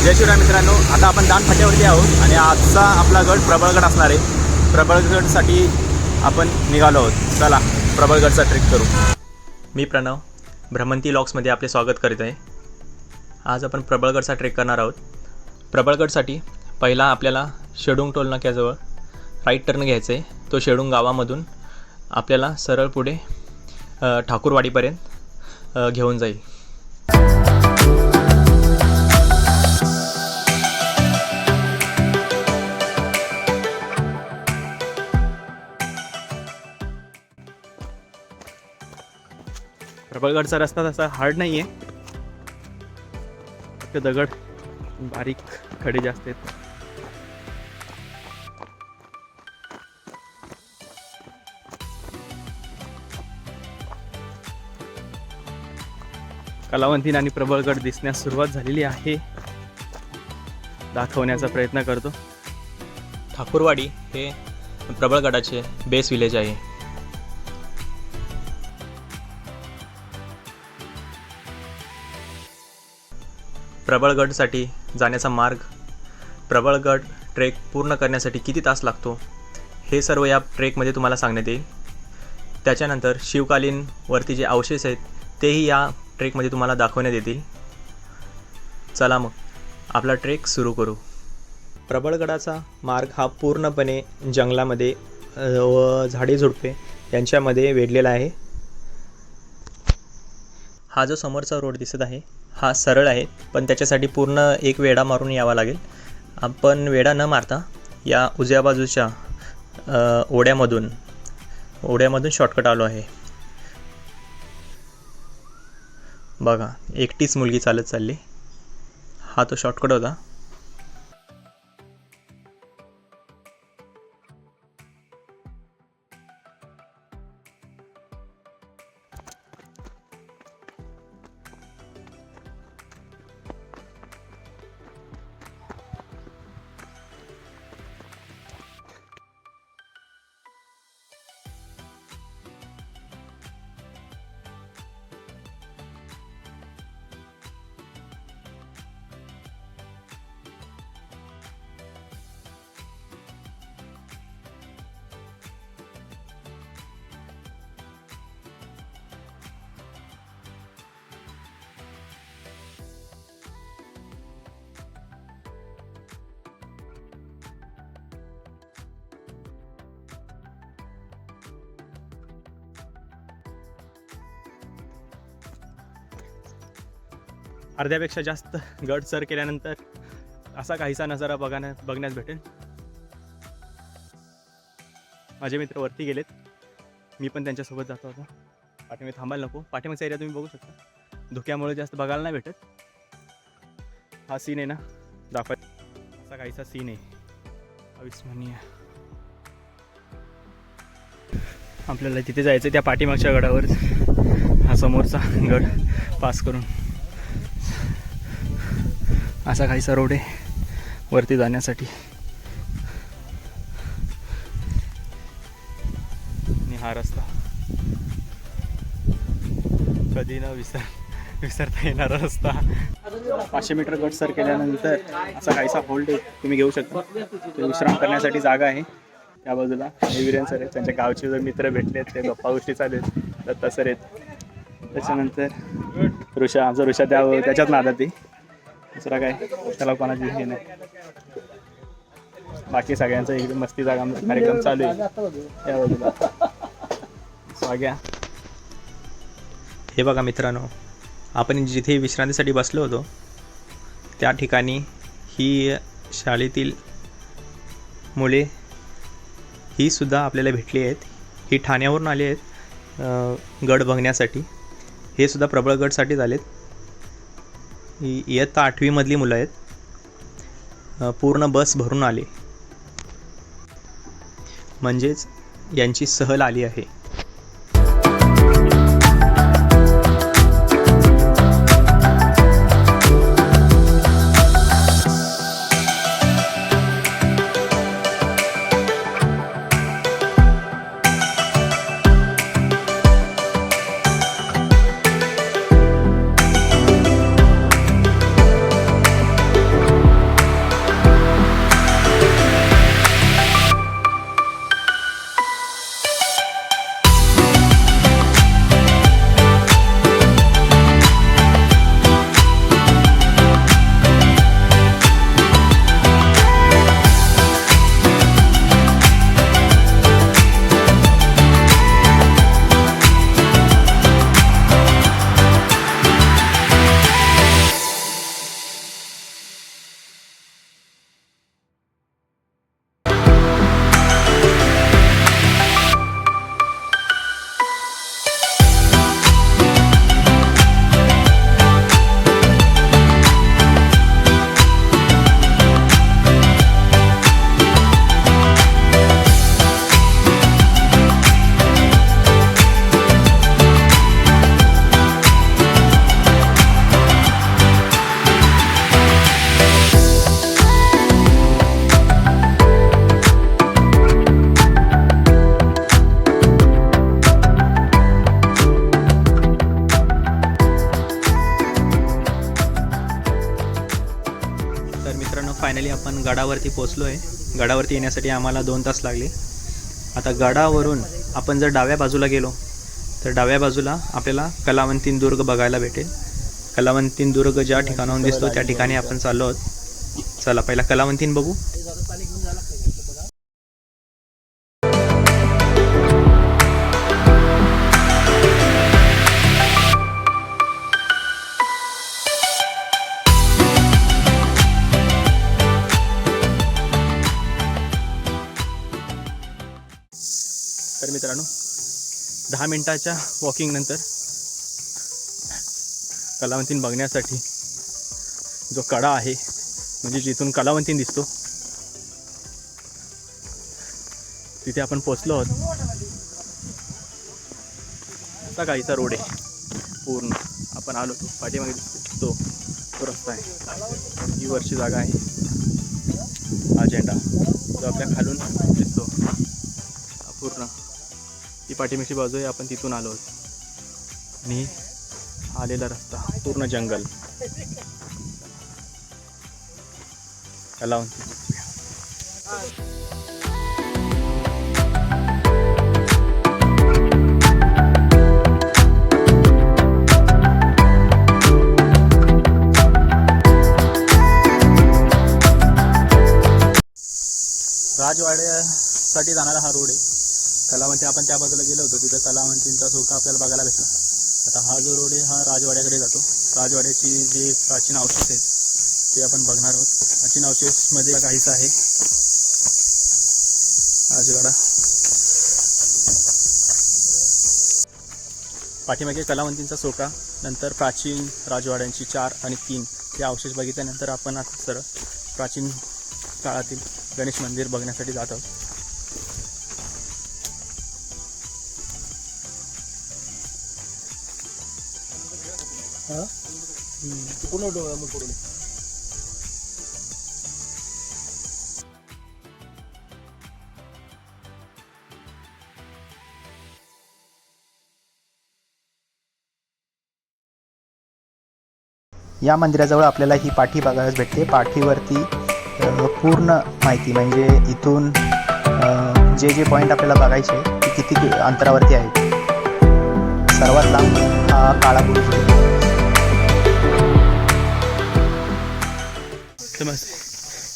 जय शिवराय मित्रांनो, आता आपण दान फाट्यावरती आहोत आणि आजचा आपला गड प्रबळगड असणार आहे। प्रबळगडसाठी आपण निघालो आहोत। चला प्रबळगडचा ट्रेक करू। मी प्रणव भ्रमंती लॉक्समध्ये आपले स्वागत करीत आहे। आज आपण प्रबळगडचा ट्रेक करणार आहोत। प्रबळगडसाठी पहिला आपल्याला शेडूंग टोल नाक्याजवळ राईट टर्न घ्यायचं आहे। तो शेडूंग गावामधून आपल्याला सरळ पुढे ठाकूरवाडीपर्यंत घेऊन जाईल। प्रबळगडचा रस्ता तसा हार्ड नाही आहे, फक्त दगड बारीक खडे जास्त आहेत। कलावंतीन आणि प्रबळगड दिसण्यास सुरुवात झालेली आहे। दाखवण्याचा प्रयत्न करतो। ठाकूरवाडी हे प्रबळगडाचे बेस विलेज आहे। प्रबळगडसाठी जाण्याचा मार्ग, प्रबळगड ट्रेक पूर्ण करण्यासाठी किती तास लागतो, हे सर्व या ट्रेकमध्ये तुम्हाला सांगण्यात येईल। त्याच्यानंतर शिवकालीन वरती जे अवशेष आहेत तेही या ट्रेकमध्ये तुम्हाला दाखवण्यात येतील। चला मग आपला ट्रेक सुरू करू। प्रबळगडाचा मार्ग हा पूर्णपणे जंगलामध्ये व झाडे झुडपे यांच्यामध्ये वेढलेला आहे। हा जो समोरचा रोड दिसत आहे हा सरळ आहे, पण त्याच्यासाठी पूर्ण एक वेढा मारून यावा लागेल। आपण वेढा न मारता या उजव्या बाजूच्या ओढ्यामधून शॉर्टकट आलो आहे। बघा, एकटीच मुलगी चालत चालली। हा तो शॉर्टकट होता। अर्ध्यापेक्षा जास्त गड सर केल्यानंतर असा काहीसा नजारा बघण्यास भेटेल। माझे मित्र वरती गेलेत, मी पण त्यांच्यासोबत जातो आता। पाठीमागे थांबायला नको, पाठीमागचा एरिया तुम्ही बघू शकता। धुक्यामुळे जास्त बघायला नाही भेटत। हा सीन आहे ना दाखवा, असा काहीसा सीन आहे अविस्मरणीय। आपल्याला तिथे जायचं, त्या पाठीमागच्या गडावर हा समोरचा गड पास करून असा काहीसा रोड आहे वरती जाण्यासाठी। आणि हा रस्ता कधी न विसरता येणारा रस्ता। 500 मीटर गड सर केल्यानंतर असा काहीसा होल्ड तुम्ही घेऊ शकता। ते विश्राम करण्यासाठी जागा आहे। त्या बाजूला वीरेन सर आहेत, त्यांच्या गावचे जर मित्र भेटलेत ते गप्पा गोष्टी चालू आहेत, दत्ता सर आहेत। त्याच्यानंतर आमचा ऋषा त्याच्याच नादात आहे, दुसरा काय त्याला कोणाची हे नाही। बाकी सगळ्यांचा एकदम मस्तीचा कार्यक्रम चालू आहे त्या बाजूला। स्वाग्या हे बघा मित्रांनो, आपण जिथे विश्रांतीसाठी बसलो होतो त्या ठिकाणी ही शाळेतील मुले ही सुद्धा आपल्याला भेटली आहेत। ही ठाण्यावरून आली आहेत गड बघण्यासाठी। हे सुद्धा प्रबळगडसाठीच आलेत। ही इयत्ता 8वी मधली मुलं आहेत। पूर्ण बस भरून आले, म्हणजेच यांची सहल आली आहे। फायनली आपण गडावरती पोचलो आहे. गडावरती येण्यासाठी आम्हाला 2 तास लागले. आता गडावरून आपण जर डाव्या बाजूला गेलो तर डाव्या बाजूला आपल्याला कलावंतीन दुर्ग बघायला भेटेल. कलावंतीन दुर्ग ज्या ठिकाणाहून दिसतो त्या ठिकाणी आपण चाललो आहोत. चला पहिला कलावंतीन बघू. तर मित्रांनो 10 मिनिटाच्या वॉकिंग नंतर कलावंतीन बघण्यासाठी जो कडा आहे म्हणजे जिथून कलावंतीन दिसतो तिथे आपण पोचलो आहोत. असा काहीचा रोड आहे पूर्ण. आपण आलो तो पाठीमागे दिसतो तो रस्ता आहे. ही वरची जागा आहे. हा झेंडा जो आपल्या खालून दिसतो पूर्ण ही पाठीमागची बाजू आहे. आपण तिथून आलो आहोत आणि आलेला रस्ता पूर्ण जंगल कलावंती. राजवाड्यासाठी जाणारा हा रोड आहे. कलावंती आपण त्या बाजूला गेलो होतो तिथं कलावंतींचा सोका आपल्याला बघायला भेटला. आता हा जो रोड आहे हा राजवाड्याकडे जातो. राजवाड्याची जे प्राचीन अवशेष आहेत ते आपण बघणार आहोत. प्राचीन अवशेषमध्ये काहीच आहे राजवाडा. पाठीमागे कलावंतींचा सोका, नंतर प्राचीन राजवाड्यांची 4 आणि 3 हे अवशेष बघितल्यानंतर आपण आता सरळ प्राचीन काळातील गणेश मंदिर बघण्यासाठी जात आहोत. या मंदिराजवळ आपल्याला ही पाठी बघायला भेटते. पाठीवरती पूर्ण माहिती म्हणजे इथून जे जे पॉईंट आपल्याला बघायचे ते किती अंतरावरती आहेत. सर्वात लांब हा काळा बुरुज आहे.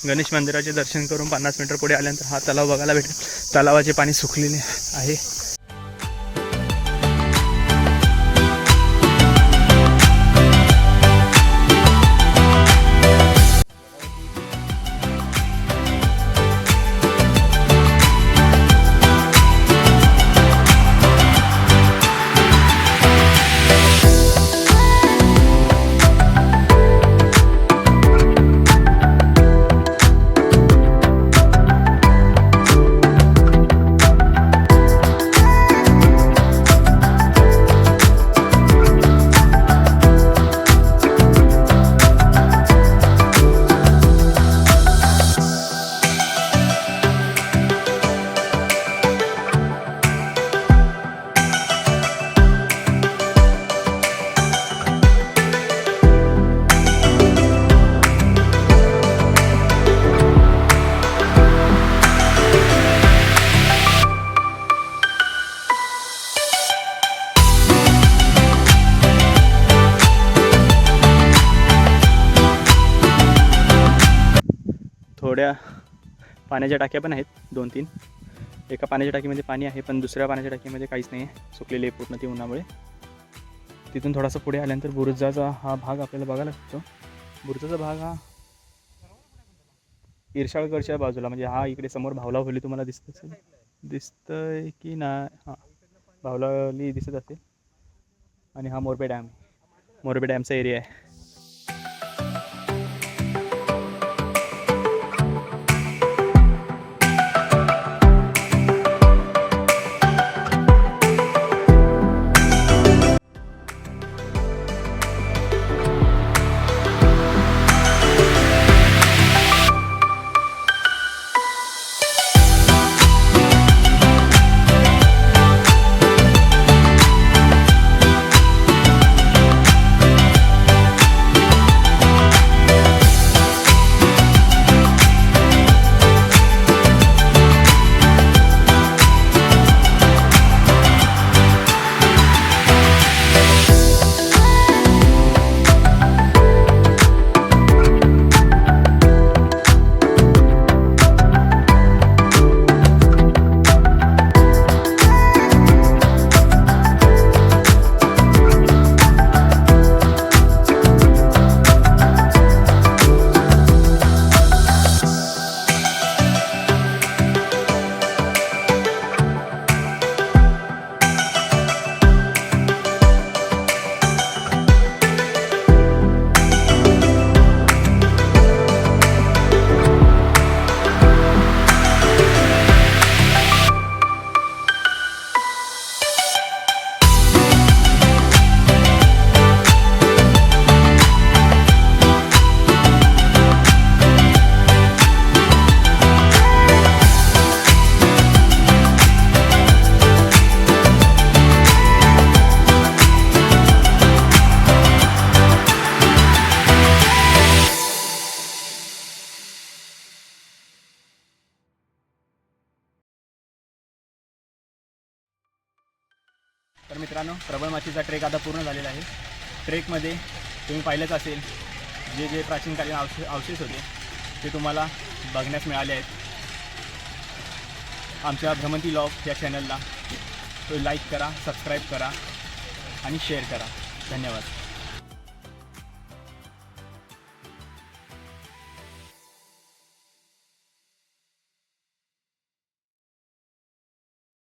गणेश मंदिराचे दर्शन करून 50 मीटर पुढे आल्यानंतर हा तलाव बघायला भेटेल. तलावाचे पाणी सुकलेले आहे. थोड्या पाण्याच्या टाक्या पण आहेत 2-3. एका पाण्याच्या टाकीमध्ये पाणी आहे पण दुसऱ्या पाण्याच्या टाकीमध्ये काहीच नाही आहे. सुकलेले आहे पूर्ण ते उन्हामुळे. तिथून थोडासा पुढे आल्यानंतर बुरुजाचा हा भाग आपल्याला बघायला भेटतो. बुरुजाचा भाग हा इरशाळगडच्या बाजूला म्हणजे हा इकडे समोर भावलावली तुम्हाला दिसत असेल. दिसतंय की नाही? हां, भावलावली दिसत असेल. आणि हा मोरबे डॅम, मोरबे डॅमचा एरिया आहे. तर मित्रांनो, प्रबळमाचीचा ट्रेक आता पूर्ण झालेला आहे. ट्रेकमध्ये तुम्ही पाहिलंच असेल, जे जे प्राचीनकालीन अवशेष होते ते तुम्हाला बघण्यास मिळाले आहेत. आमच्या भ्रमंती लॉग या चॅनलला लाईक करा, सबस्क्राईब करा आणि शेअर करा. धन्यवाद.